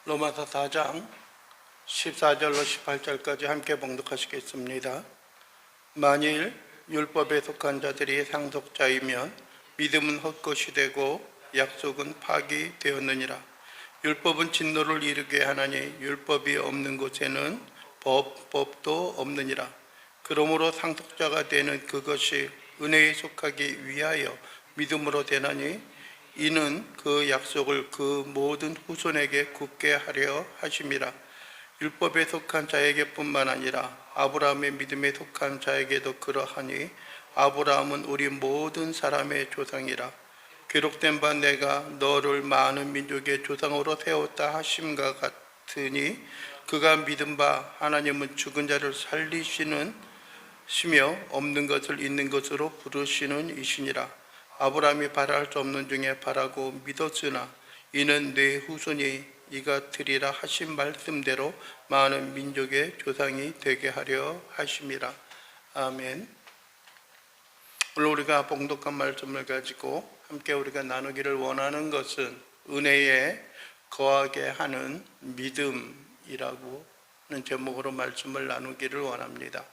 로마서 4장 14절로 18절까지 함께 봉독하시겠습니다. 만일 율법에 속한 자들이 상속자이면 믿음은 헛것이 되고 약속은 파기되었느니라. 율법은 진노를 이루게 하나니 율법이 없는 곳에는 법도 없느니라. 그러므로 상속자가 되는 그것이 은혜에 속하기 위하여 믿음으로 되나니 이는 그 약속을 그 모든 후손에게 굳게 하려 하심이라. 율법에 속한 자에게뿐만 아니라 아브라함의 믿음에 속한 자에게도 그러하니 아브라함은 우리 모든 사람의 조상이라. 기록된 바 내가 너를 많은 민족의 조상으로 세웠다 하심과 같으니 그가 믿은 바 하나님은 죽은 자를 살리시는 시며 없는 것을 있는 것으로 부르시는 이시니라. 아브라함이 바랄 수 없는 중에 바라고 믿었으나 이는 내 후손이 이가 되리라 하신 말씀대로 많은 민족의 조상이 되게 하려 하심이라. 아멘. 오늘 우리가 봉독한 말씀을 가지고 함께 우리가 나누기를 원하는 것은 은혜에 거하게 하는 믿음이라고 하는 제목으로 말씀을 나누기를 원합니다.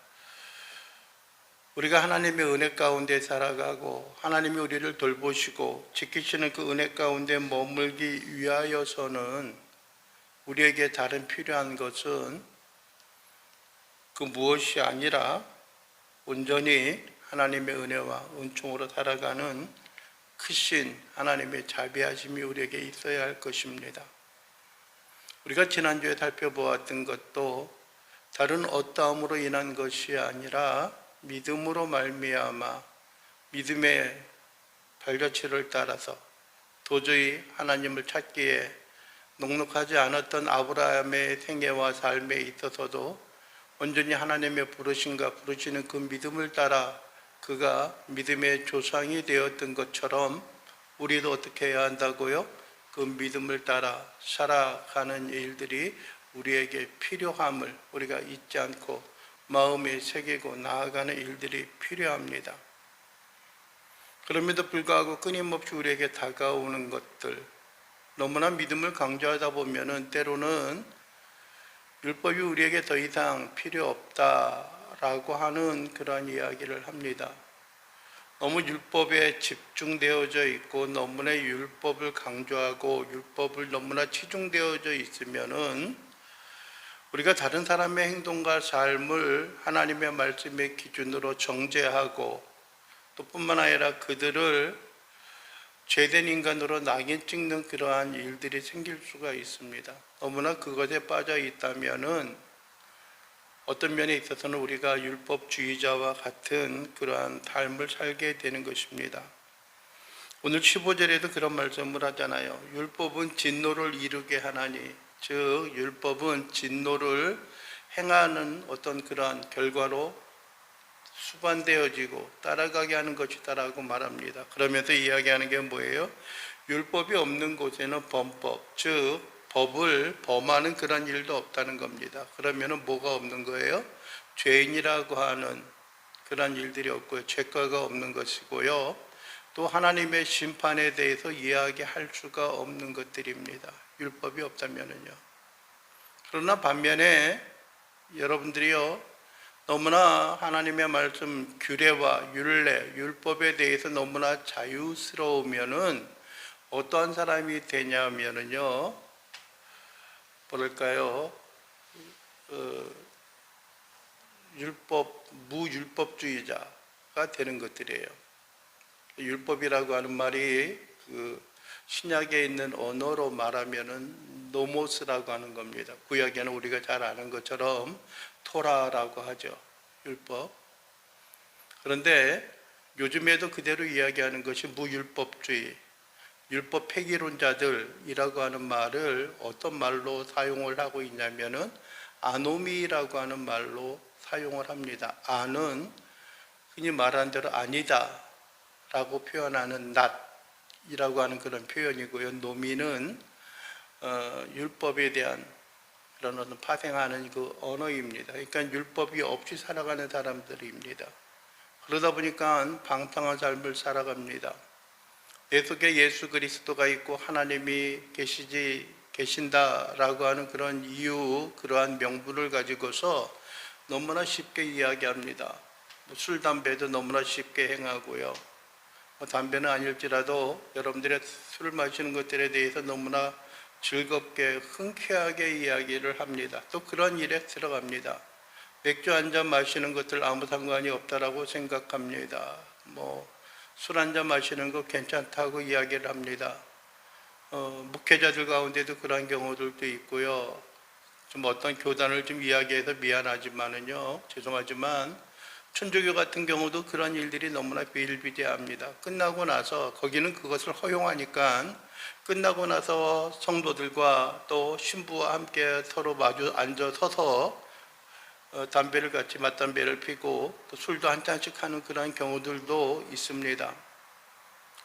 우리가 하나님의 은혜 가운데 살아가고 하나님이 우리를 돌보시고 지키시는 그 은혜 가운데 머물기 위하여서는 우리에게 다른 필요한 것은 그 무엇이 아니라 온전히 하나님의 은혜와 은총으로 살아가는 크신 하나님의 자비하심이 우리에게 있어야 할 것입니다. 우리가 지난주에 살펴보았던 것도 다른 어떠함으로 인한 것이 아니라 믿음으로 말미암아 믿음의 발자취를 따라서 도저히 하나님을 찾기에 넉넉하지 않았던 아브라함의 생애와 삶에 있어서도 온전히 하나님의 부르시는 그 믿음을 따라 그가 믿음의 조상이 되었던 것처럼 우리도 어떻게 해야 한다고요? 그 믿음을 따라 살아가는 일들이 우리에게 필요함을 우리가 잊지 않고 마음에 새기고 나아가는 일들이 필요합니다. 그럼에도 불구하고 끊임없이 우리에게 다가오는 것들, 너무나 믿음을 강조하다 보면은 때로는 율법이 우리에게 더 이상 필요 없다라고 하는 그런 이야기를 합니다. 너무 율법에 집중되어져 있고 너무나 율법을 강조하고 율법을 너무나 치중되어져 있으면은 우리가 다른 사람의 행동과 삶을 하나님의 말씀의 기준으로 정죄하고 또 뿐만 아니라 그들을 죄된 인간으로 낙인 찍는 그러한 일들이 생길 수가 있습니다. 너무나 그것에 빠져 있다면은 어떤 면에 있어서는 우리가 율법주의자와 같은 그러한 삶을 살게 되는 것입니다. 오늘 15절에도 그런 말씀을 하잖아요. 율법은 진노를 이루게 하나니, 즉 율법은 진노를 행하는 어떤 그러한 결과로 수반되어지고 따라가게 하는 것이다라고 말합니다. 그러면서 이야기하는 게 뭐예요? 율법이 없는 곳에는 범법, 즉 법을 범하는 그런 일도 없다는 겁니다. 그러면은 뭐가 없는 거예요? 죄인이라고 하는 그런 일들이 없고요, 죄가가 없는 것이고요, 또 하나님의 심판에 대해서 이야기할 수가 없는 것들입니다. 율법이 없다면은요. 그러나 반면에 여러분들이요, 너무나 하나님의 말씀 규례와 율례, 율법에 대해서 너무나 자유스러우면은 어떠한 사람이 되냐면은요, 뭐랄까요, 무율법주의자가 되는 것들이에요. 율법이라고 하는 말이 그 신약에 있는 언어로 말하면은 노모스라고 하는 겁니다. 구약에는 우리가 잘 아는 것처럼 토라라고 하죠, 율법. 그런데 요즘에도 그대로 이야기하는 것이 무율법주의, 율법 폐기론자들이라고 하는 말을 어떤 말로 사용을 하고 있냐면은 아노미라고 하는 말로 사용을 합니다. 아는 흔히 말하는 대로 아니다 라고 표현하는 not이라고 하는 그런 표현이고요. 노미는 율법에 대한 그런 어떤 파생하는 그 언어입니다. 그러니까 율법이 없이 살아가는 사람들입니다. 그러다 보니까 방탕한 삶을 살아갑니다. 내 속에 예수 그리스도가 있고 하나님이 계신다라고 하는 그런 이유, 그러한 명분을 가지고서 너무나 쉽게 이야기합니다. 술, 담배도 너무나 쉽게 행하고요. 담배는 아닐지라도 여러분들의 술 마시는 것들에 대해서 너무나 즐겁게 흔쾌하게 이야기를 합니다. 또 그런 일에 들어갑니다. 맥주 한 잔 마시는 것들 아무 상관이 없다라고 생각합니다. 술 한 잔 마시는 거 괜찮다고 이야기를 합니다. 목회자들 가운데도 그런 경우들도 있고요. 좀 어떤 교단을 좀 이야기해서 미안하지만은요, 죄송하지만 천주교 같은 경우도 그런 일들이 너무나 비일비재합니다. 끝나고 나서 거기는 그것을 허용하니까 끝나고 나서 성도들과 또 신부와 함께 서로 마주 앉아 서서 담배를 같이 맞담배를 피고 또 술도 한 잔씩 하는 그런 경우들도 있습니다.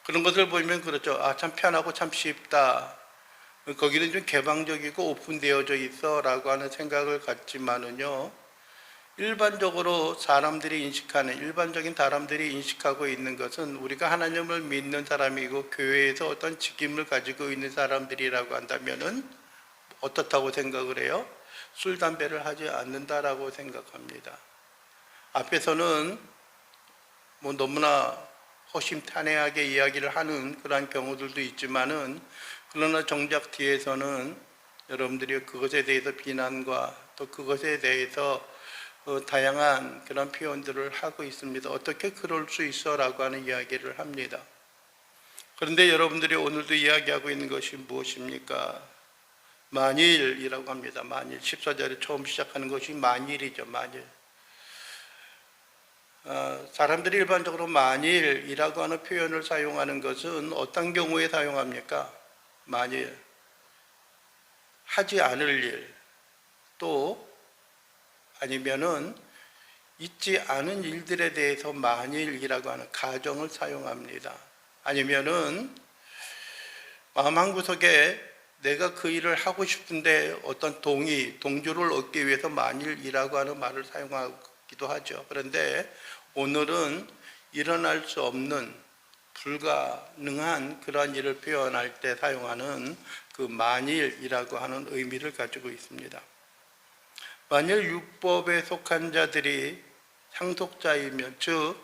그런 것을 보면 그렇죠. 참 편하고 참 쉽다. 거기는 좀 개방적이고 오픈되어져 있어 라고 하는 생각을 갖지만은요, 일반적인 사람들이 인식하고 있는 것은 우리가 하나님을 믿는 사람이고 교회에서 어떤 직임을 가지고 있는 사람들이라고 한다면은 어떻다고 생각을 해요? 술, 담배를 하지 않는다라고 생각합니다. 앞에서는 너무나 허심탄회하게 이야기를 하는 그런 경우들도 있지만은, 그러나 정작 뒤에서는 여러분들이 그것에 대해서 비난과 또 그것에 대해서 다양한 그런 표현들을 하고 있습니다. 어떻게 그럴 수 있어? 라고 하는 이야기를 합니다. 그런데 여러분들이 오늘도 이야기하고 있는 것이 무엇입니까? 만일이라고 합니다. 만일. 14절에 처음 시작하는 것이 만일이죠. 만일. 사람들이 일반적으로 만일이라고 하는 표현을 사용하는 것은 어떤 경우에 사용합니까? 만일. 하지 않을 일. 또 아니면은 있지 않은 일들에 대해서 만일이라고 하는 가정을 사용합니다. 아니면은 마음 한구석에 내가 그 일을 하고 싶은데 어떤 동조를 얻기 위해서 만일이라고 하는 말을 사용하기도 하죠. 그런데 오늘은 일어날 수 없는 불가능한 그러한 일을 표현할 때 사용하는 그 만일이라고 하는 의미를 가지고 있습니다. 만일 율법에 속한 자들이 상속자이면, 즉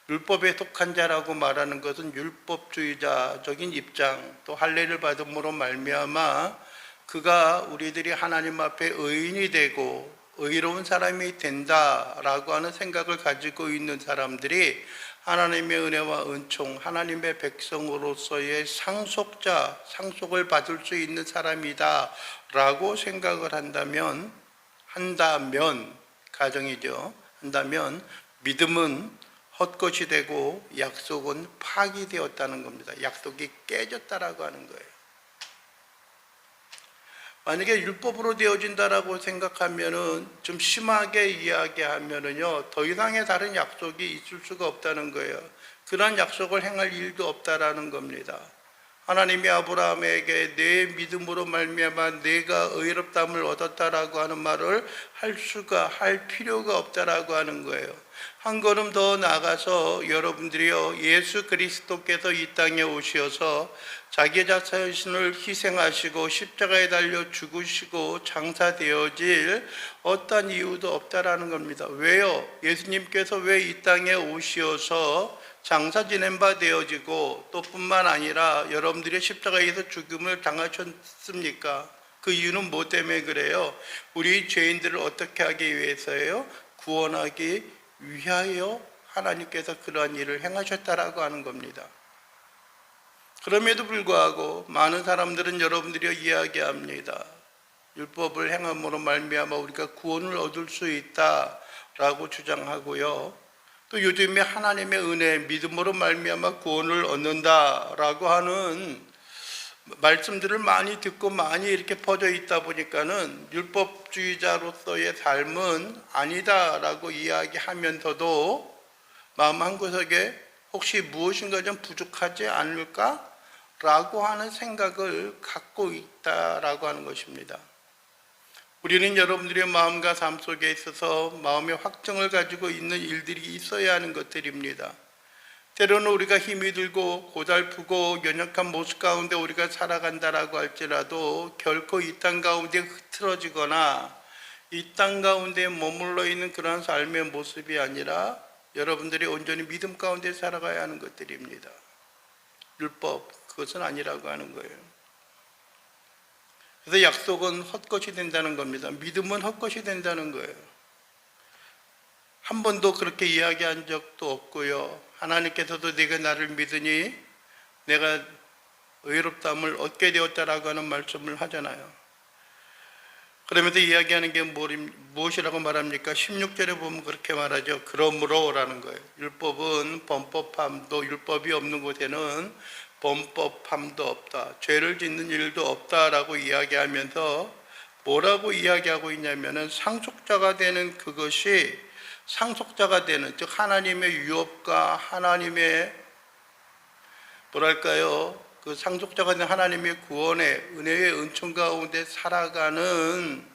율법에 속한 자라고 말하는 것은 율법주의자적인 입장, 또 할례를 받음으로 말미암아 그가 우리들이 하나님 앞에 의인이 되고 의로운 사람이 된다라고 하는 생각을 가지고 있는 사람들이 하나님의 은혜와 은총, 하나님의 백성으로서의 상속을 받을 수 있는 사람이다 라고 생각을 한다면 가정이죠. 한다면 믿음은 헛것이 되고 약속은 파기되었다는 겁니다. 약속이 깨졌다라고 하는 거예요. 만약에 율법으로 되어진다라고 생각하면은, 좀 심하게 이야기하면은요, 더 이상의 다른 약속이 있을 수가 없다는 거예요. 그런 약속을 행할 일도 없다라는 겁니다. 하나님이 아브라함에게 내 믿음으로 말미암아 내가 의롭다함을 얻었다라고 하는 말을 할 필요가 없다라고 하는 거예요. 한 걸음 더 나아가서 여러분들이요, 예수 그리스도께서 이 땅에 오셔서 자기 자신을 희생하시고 십자가에 달려 죽으시고 장사되어질 어떤 이유도 없다라는 겁니다. 왜요? 예수님께서 왜 이 땅에 오셔서 장사 지낸 바 되어지고 또 뿐만 아니라 여러분들의 십자가에서 죽음을 당하셨습니까? 그 이유는 뭐 때문에 그래요? 우리 죄인들을 어떻게 하기 위해서예요? 구원하기 위하여 하나님께서 그러한 일을 행하셨다라고 하는 겁니다. 그럼에도 불구하고 많은 사람들은 여러분들이 이야기합니다. 율법을 행함으로 말미암아 우리가 구원을 얻을 수 있다라고 주장하고요. 또 요즘에 하나님의 은혜, 믿음으로 말미암아 구원을 얻는다라고 하는 말씀들을 많이 듣고 많이 이렇게 퍼져 있다 보니까는 율법주의자로서의 삶은 아니다라고 이야기하면서도 마음 한구석에 혹시 무엇인가 좀 부족하지 않을까라고 하는 생각을 갖고 있다라고 하는 것입니다. 우리는 여러분들의 마음과 삶 속에 있어서 마음의 확정을 가지고 있는 일들이 있어야 하는 것들입니다. 때로는 우리가 힘이 들고 고달프고 연약한 모습 가운데 우리가 살아간다라고 할지라도 결코 이 땅 가운데 흐트러지거나 이 땅 가운데 머물러 있는 그러한 삶의 모습이 아니라 여러분들이 온전히 믿음 가운데 살아가야 하는 것들입니다. 율법, 그것은 아니라고 하는 거예요. 그래서 약속은 헛것이 된다는 겁니다. 믿음은 헛것이 된다는 거예요. 한 번도 그렇게 이야기한 적도 없고요. 하나님께서도 네가 나를 믿으니 내가 의롭다함을 얻게 되었다라고 하는 말씀을 하잖아요. 그러면서 이야기하는 게 무엇이라고 말합니까? 16절에 보면 그렇게 말하죠. 그러므로라는 거예요. 율법은 범법함도, 율법이 없는 곳에는 범법함도 없다. 죄를 짓는 일도 없다라고 이야기하면서 뭐라고 이야기하고 있냐면은 상속자가 되는 그것이 상속자가 되는, 즉 하나님의 유업과 하나님의 그 상속자가 된 하나님의 구원의 은혜의 은총 가운데 살아가는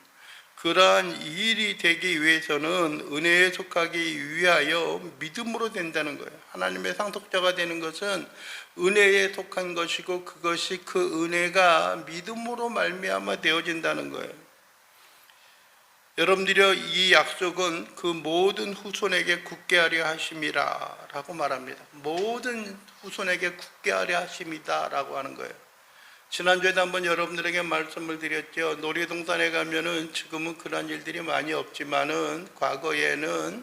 그러한 일이 되기 위해서는 은혜에 속하기 위하여 믿음으로 된다는 거예요. 하나님의 상속자가 되는 것은 은혜에 속한 것이고 그것이 그 은혜가 믿음으로 말미암아 되어진다는 거예요. 여러분들이 이 약속은 그 모든 후손에게 굳게 하려 하심이라 라고 말합니다. 모든 후손에게 굳게 하려 하심이다 라고 하는 거예요. 지난주에도 한번 여러분들에게 말씀을 드렸죠. 놀이동산에 가면은 지금은 그런 일들이 많이 없지만은 과거에는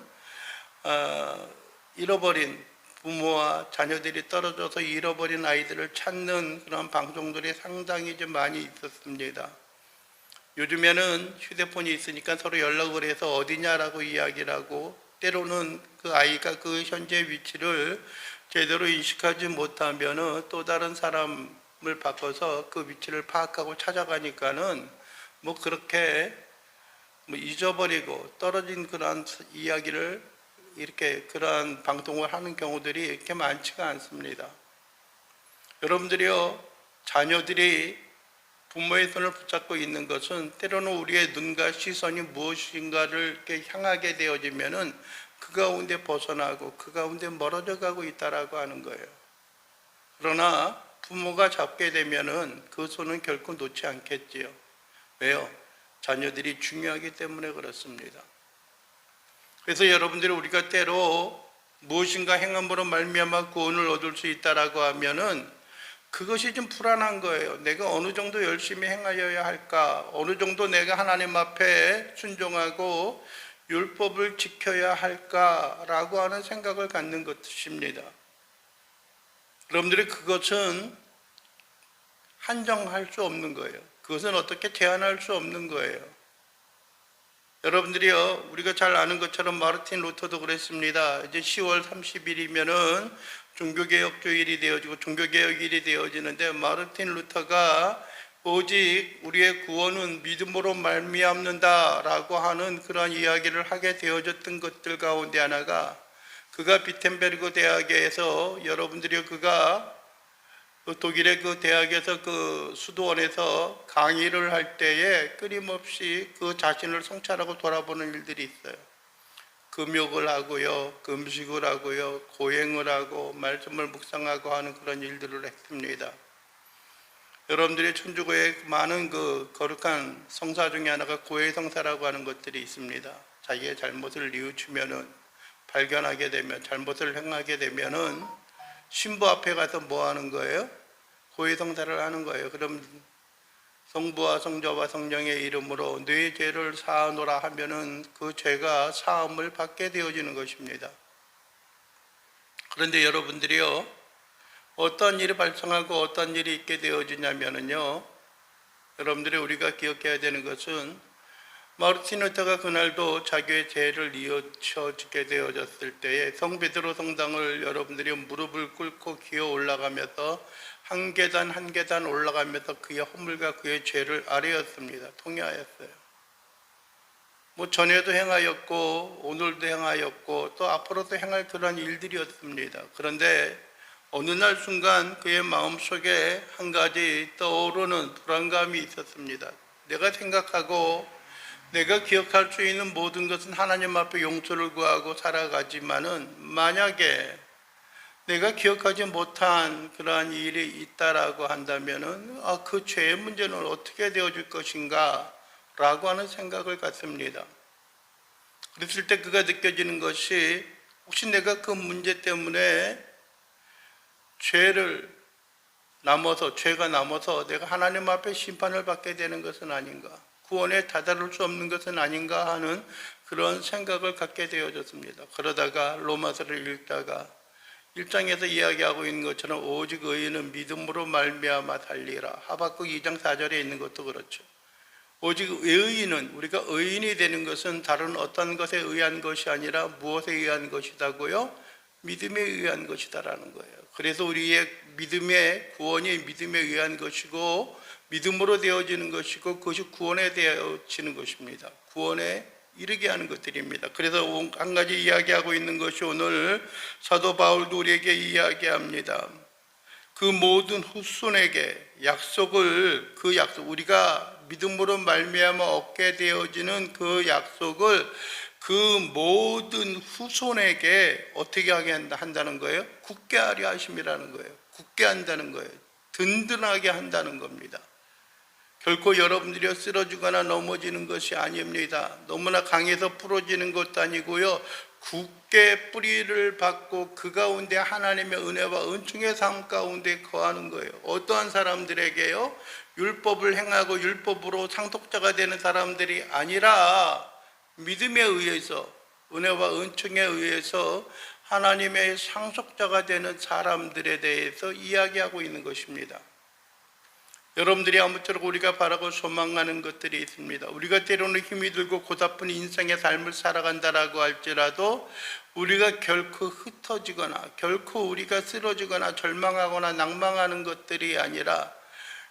잃어버린 부모와 자녀들이 떨어져서 잃어버린 아이들을 찾는 그런 방송들이 상당히 좀 많이 있었습니다. 요즘에는 휴대폰이 있으니까 서로 연락을 해서 어디냐라고 이야기를 하고, 때로는 그 아이가 그 현재 위치를 제대로 인식하지 못하면은 또 다른 사람을 바꿔서 그 위치를 파악하고 찾아가니까는 그렇게 잊어버리고 떨어진 그런 이야기를 이렇게 그러한 방송을 하는 경우들이 이렇게 많지가 않습니다. 여러분들이요, 자녀들이 부모의 손을 붙잡고 있는 것은 때로는 우리의 눈과 시선이 무엇인가를 이렇게 향하게 되어지면은 그 가운데 벗어나고 그 가운데 멀어져 가고 있다라고 하는 거예요. 그러나 부모가 잡게 되면은 그 손은 결코 놓지 않겠지요. 왜요? 자녀들이 중요하기 때문에 그렇습니다. 그래서 여러분들이 우리가 때로 무엇인가 행함으로 말미암아 구원을 얻을 수 있다라고 하면은 그것이 좀 불안한 거예요. 내가 어느 정도 열심히 행하여야 할까? 어느 정도 내가 하나님 앞에 순종하고 율법을 지켜야 할까라고 하는 생각을 갖는 것입니다. 여러분들이 그것은 한정할 수 없는 거예요. 그것은 어떻게 제한할 수 없는 거예요. 여러분들이요, 우리가 잘 아는 것처럼 마르틴 루터도 그랬습니다. 이제 10월 30일이면은 종교개혁 주일이 되어지고 종교개혁일이 되어지는데, 마르틴 루터가 오직 우리의 구원은 믿음으로 말미암는다라고 하는 그런 이야기를 하게 되어졌던 것들 가운데 하나가, 그가 비텐베르그 대학에서 여러분들이 그가 독일의 그 대학에서 그 수도원에서 강의를 할 때에 끊임없이 그 자신을 성찰하고 돌아보는 일들이 있어요. 금욕을 하고요, 금식을 하고요, 고행을 하고 말씀을 묵상하고 하는 그런 일들을 했습니다. 여러분들이 천주교의 많은 그 거룩한 성사 중에 하나가 고해성사라고 하는 것들이 있습니다. 자기의 잘못을 뉘우치면은, 발견하게 되면, 잘못을 행하게 되면은 신부 앞에 가서 뭐 하는 거예요? 고해성사를 하는 거예요. 그럼 성부와 성자와 성령의 이름으로 네 죄를 사하노라 하면은 그 죄가 사함을 받게 되어지는 것입니다. 그런데 여러분들이요, 어떤 일이 발생하고 어떤 일이 있게 되어지냐면은요, 여러분들이 우리가 기억해야 되는 것은, 마르틴 루터가 그날도 자기의 죄를 뉘우쳐지게 되어졌을 때에 성 베드로 성당을 여러분들이 무릎을 꿇고 기어 올라가면서 한 계단 한 계단 올라가면서 그의 허물과 그의 죄를 아뢰었습니다. 통회하였어요. 전에도 행하였고 오늘도 행하였고 또 앞으로도 행할 그런 일들이었습니다. 그런데 어느 날 순간 그의 마음속에 한 가지 떠오르는 불안감이 있었습니다. 내가 생각하고 내가 기억할 수 있는 모든 것은 하나님 앞에 용서를 구하고 살아가지만은, 만약에 내가 기억하지 못한 그러한 일이 있다라고 한다면은 그 죄의 문제는 어떻게 되어질 것인가 라고 하는 생각을 갖습니다. 그랬을 때 그가 느껴지는 것이 혹시 내가 그 문제 때문에 죄가 남아서 내가 하나님 앞에 심판을 받게 되는 것은 아닌가, 구원에 다다를 수 없는 것은 아닌가 하는 그런 생각을 갖게 되어졌습니다. 그러다가 로마서를 읽다가 1장에서 이야기하고 있는 것처럼 오직 의인은 믿음으로 말미암아 살리라, 하박국 2장 4절에 있는 것도 그렇죠. 오직 의인은, 우리가 의인이 되는 것은 다른 어떤 것에 의한 것이 아니라 무엇에 의한 것이다고요? 믿음에 의한 것이다라는 거예요. 그래서 우리의 믿음의 구원이 믿음에 의한 것이고 믿음으로 되어지는 것이고 그것이 구원에 되어지는 것입니다. 구원에 이르게 하는 것들입니다. 그래서 한 가지 이야기하고 있는 것이 오늘 사도 바울도 우리에게 이야기합니다. 그 모든 후손에게 우리가 믿음으로 말미암아 얻게 되어지는 그 약속을 그 모든 후손에게 어떻게 하게 한다는 거예요? 굳게 하려 하심이라는 거예요. 굳게 한다는 거예요. 든든하게 한다는 겁니다. 결코 여러분들이 쓰러지거나 넘어지는 것이 아닙니다. 너무나 강해서 부러지는 것도 아니고요. 굳게 뿌리를 받고 그 가운데 하나님의 은혜와 은총의 삶 가운데 거하는 거예요. 어떠한 사람들에게요? 율법을 행하고 율법으로 상속자가 되는 사람들이 아니라 믿음에 의해서, 은혜와 은총에 의해서 하나님의 상속자가 되는 사람들에 대해서 이야기하고 있는 것입니다. 여러분들이 아무쪼록 우리가 바라고 소망하는 것들이 있습니다. 우리가 때로는 힘이 들고 고달픈 인생의 삶을 살아간다라고 할지라도 우리가 결코 흩어지거나 결코 우리가 쓰러지거나 절망하거나 낭망하는 것들이 아니라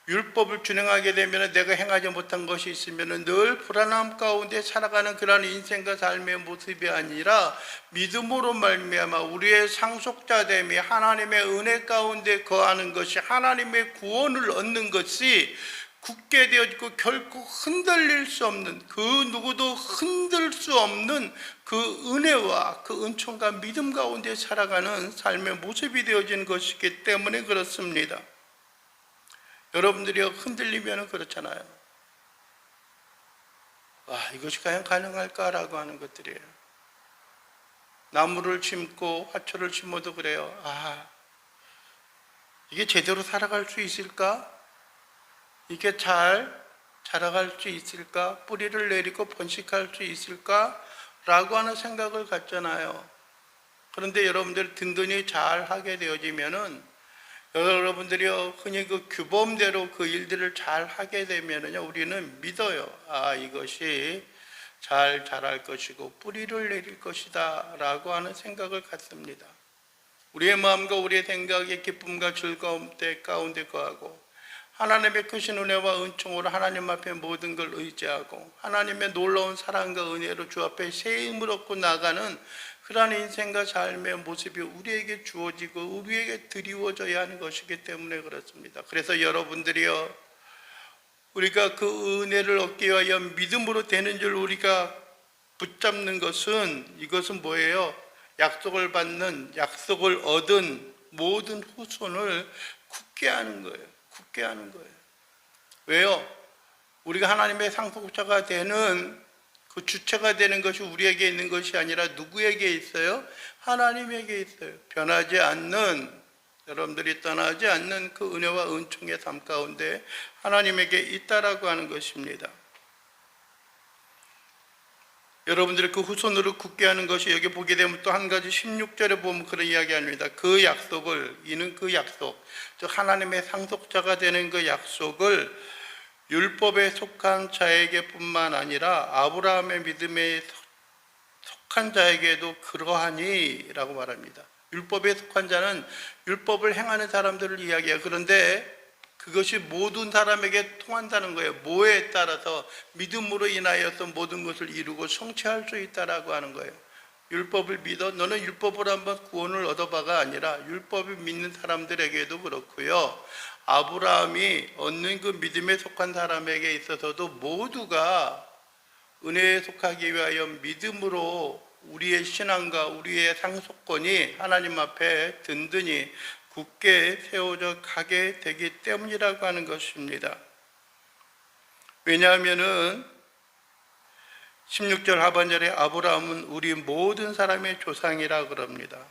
율법을 준행하게 되면 내가 행하지 못한 것이 있으면 늘 불안함 가운데 살아가는 그런 인생과 삶의 모습이 아니라 믿음으로 말미암아 우리의 상속자됨이 하나님의 은혜 가운데 거하는 것이, 하나님의 구원을 얻는 것이 굳게 되어지고 결코 흔들릴 수 없는, 그 누구도 흔들 수 없는 그 은혜와 그 은총과 믿음 가운데 살아가는 삶의 모습이 되어지는 것이기 때문에 그렇습니다. 여러분들이 흔들리면 그렇잖아요. 이것이 과연 가능할까라고 하는 것들이에요. 나무를 심고 화초를 심어도 그래요. 이게 제대로 살아갈 수 있을까? 이게 잘 자라갈 수 있을까? 뿌리를 내리고 번식할 수 있을까? 라고 하는 생각을 갖잖아요. 그런데 여러분들이 든든히 잘 하게 되어지면은 여러분들이 흔히 그 규범대로 그 일들을 잘 하게 되면은요, 우리는 믿어요. 이것이 잘 자랄 것이고 뿌리를 내릴 것이다 라고 하는 생각을 갖습니다. 우리의 마음과 우리의 생각의 기쁨과 즐거움 가운데 거하고 하나님의 크신 은혜와 은총으로 하나님 앞에 모든 걸 의지하고 하나님의 놀라운 사랑과 은혜로 주 앞에 새 힘을 얻고 나가는 그러한 인생과 삶의 모습이 우리에게 주어지고 우리에게 드리워져야 하는 것이기 때문에 그렇습니다. 그래서 여러분들이요, 우리가 그 은혜를 얻기 위하여 믿음으로 되는 줄 우리가 붙잡는 것은, 이것은 뭐예요? 약속을 얻은 모든 후손을 굳게 하는 거예요. 굳게 하는 거예요. 왜요? 우리가 하나님의 상속자가 되는 그 주체가 되는 것이 우리에게 있는 것이 아니라 누구에게 있어요? 하나님에게 있어요. 변하지 않는, 여러분들이 떠나지 않는 그 은혜와 은총의 삶 가운데 하나님에게 있다라고 하는 것입니다. 여러분들이 그 후손으로 굳게 하는 것이, 여기 보게 되면 또 한 가지 16절에 보면 그런 이야기합니다. 그 약속을, 이는 그 약속, 즉 하나님의 상속자가 되는 그 약속을 율법에 속한 자에게 뿐만 아니라 아브라함의 믿음에 속한 자에게도 그러하니 라고 말합니다. 율법에 속한 자는 율법을 행하는 사람들을 이야기해요. 그런데 그것이 모든 사람에게 통한다는 거예요. 뭐에 따라서 믿음으로 인하여서 모든 것을 이루고 성취할 수 있다라고 하는 거예요. 율법을 믿어, 너는 율법으로 한번 구원을 얻어봐가 아니라 율법을 믿는 사람들에게도 그렇고요, 아브라함이 얻는 그 믿음에 속한 사람에게 있어서도 모두가 은혜에 속하기 위하여 믿음으로 우리의 신앙과 우리의 상속권이 하나님 앞에 든든히 굳게 세워져 가게 되기 때문이라고 하는 것입니다. 왜냐하면은 16절 하반절에 아브라함은 우리 모든 사람의 조상이라 그럽니다.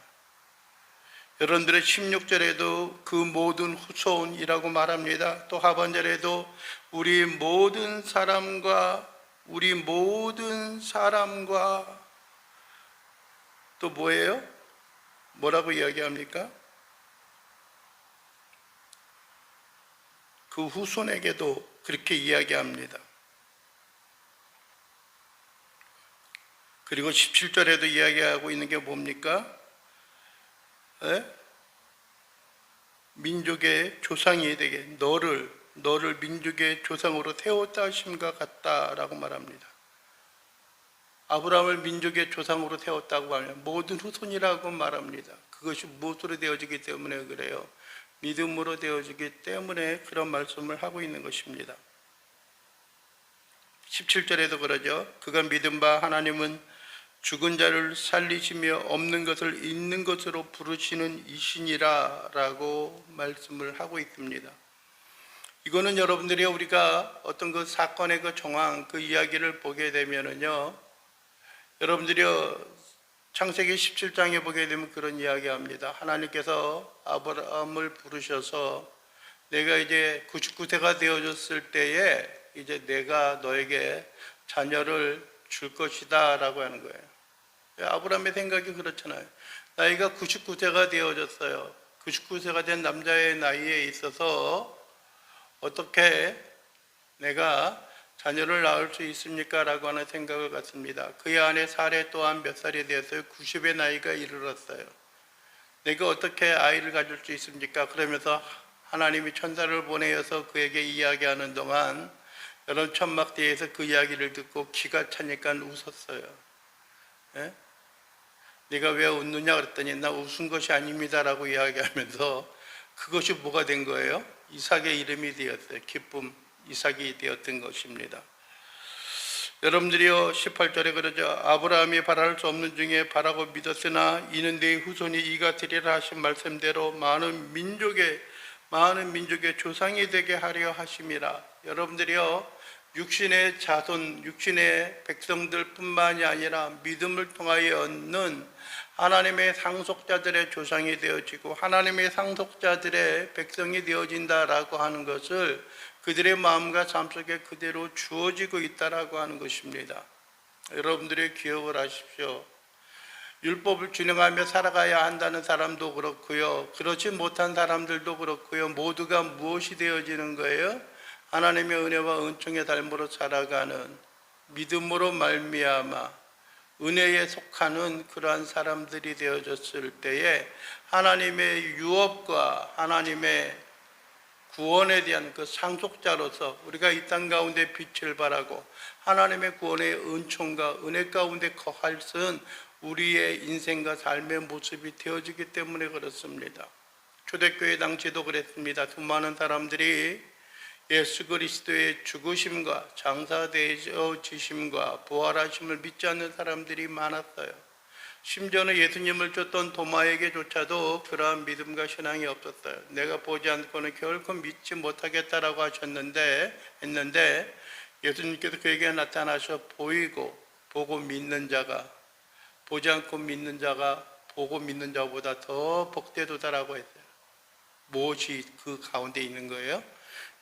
여러분들의 16절에도 그 모든 후손이라고 말합니다. 또 하반절에도 우리 모든 사람과 또 뭐예요? 뭐라고 이야기합니까? 그 후손에게도 그렇게 이야기합니다. 그리고 17절에도 이야기하고 있는 게 뭡니까? 민족의 조상이 되게 너를 민족의 조상으로 세웠다 하심과 같다라고 말합니다. 아브라함을 민족의 조상으로 세웠다고 하면 모든 후손이라고 말합니다. 그것이 무엇으로 되어지기 때문에 그래요? 믿음으로 되어지기 때문에 그런 말씀을 하고 있는 것입니다. 17절에도 그러죠. 그가 믿은 바 하나님은 죽은 자를 살리시며 없는 것을 있는 것으로 부르시는 이신이라 라고 말씀을 하고 있습니다. 이거는 여러분들이 우리가 어떤 그 사건의 그 정황, 그 이야기를 보게 되면은요, 여러분들이 창세기 17장에 보게 되면 그런 이야기 합니다. 하나님께서 아브라함을 부르셔서 내가 이제 99세가 되어졌을 때에 이제 내가 너에게 자녀를 줄 것이다 라고 하는 거예요. 아브라함의 생각이 그렇잖아요. 나이가 99세가 되어졌어요. 99세가 된 남자의 나이에 있어서 어떻게 내가 자녀를 낳을 수 있습니까? 라고 하는 생각을 갖습니다. 그의 아내 사레 또한 몇 살이 되었어요? 90의 나이가 이르렀어요. 내가 어떻게 아이를 가질 수 있습니까? 그러면서 하나님이 천사를 보내어서 그에게 이야기하는 동안 여러분 천막 뒤에서 그 이야기를 듣고 기가 차니까 웃었어요. 예? 네가 왜 웃느냐 그랬더니 나 웃은 것이 아닙니다 라고 이야기하면서 그것이 뭐가 된 거예요? 이삭의 이름이 되었어요. 기쁨 이삭이 되었던 것입니다. 여러분들이요 18절에 그러죠. 아브라함이 바랄 수 없는 중에 바라고 믿었으나 이는 내 후손이 이가 되리라 하신 말씀대로 많은 민족의 조상이 되게 하려 하심이라. 여러분들이요 육신의 자손, 육신의 백성들 뿐만이 아니라 믿음을 통하여 얻는 하나님의 상속자들의 조상이 되어지고 하나님의 상속자들의 백성이 되어진다라고 하는 것을 그들의 마음과 삶 속에 그대로 주어지고 있다라고 하는 것입니다. 여러분들이 기억을 하십시오. 율법을 준행하며 살아가야 한다는 사람도 그렇고요, 그렇지 못한 사람들도 그렇고요, 모두가 무엇이 되어지는 거예요? 하나님의 은혜와 은총의 삶으로 살아가는 믿음으로 말미암아 은혜에 속하는 그러한 사람들이 되어졌을 때에 하나님의 유업과 하나님의 구원에 대한 그 상속자로서 우리가 이 땅 가운데 빛을 발하고 하나님의 구원의 은총과 은혜 가운데 거할 것은 우리의 인생과 삶의 모습이 되어지기 때문에 그렇습니다. 초대교회 당시도 그랬습니다. 수많은 사람들이 예수 그리스도의 죽으심과 장사되어지심과 부활하심을 믿지 않는 사람들이 많았어요. 심지어는 예수님을 쫓던 도마에게조차도 그러한 믿음과 신앙이 없었어요. 내가 보지 않고는 결코 믿지 못하겠다라고 했는데 예수님께서 그에게 나타나셔 보이고 보고 믿는 자가 보지 않고 믿는 자가 보고 믿는 자보다 더 복되도다라고 했어요. 무엇이 그 가운데 있는 거예요?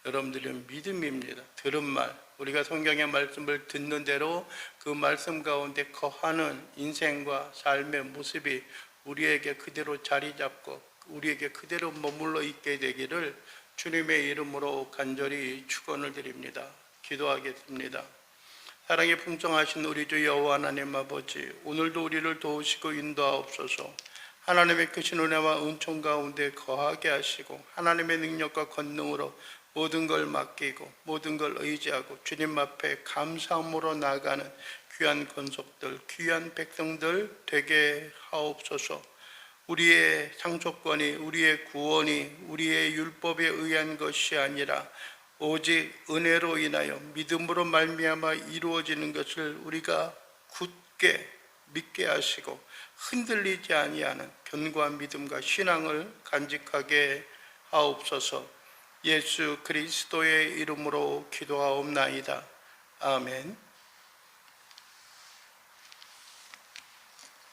여러분들은 믿음입니다. 들은 말, 우리가 성경의 말씀을 듣는 대로 그 말씀 가운데 거하는 인생과 삶의 모습이 우리에게 그대로 자리 잡고 우리에게 그대로 머물러 있게 되기를 주님의 이름으로 간절히 축원을 드립니다. 기도하겠습니다. 사랑에 풍성하신 우리 주 여호와 하나님 아버지, 오늘도 우리를 도우시고 인도하옵소서. 하나님의 크신 은혜와 은총 가운데 거하게 하시고 하나님의 능력과 권능으로 모든 걸 맡기고 모든 걸 의지하고 주님 앞에 감사함으로 나아가는 귀한 권속들, 귀한 백성들 되게 하옵소서. 우리의 상속권이, 우리의 구원이 우리의 율법에 의한 것이 아니라 오직 은혜로 인하여 믿음으로 말미암아 이루어지는 것을 우리가 굳게 믿게 하시고 흔들리지 아니하는 견고한 믿음과 신앙을 간직하게 하옵소서. 예수 그리스도의 이름으로 기도하옵나이다. 아멘.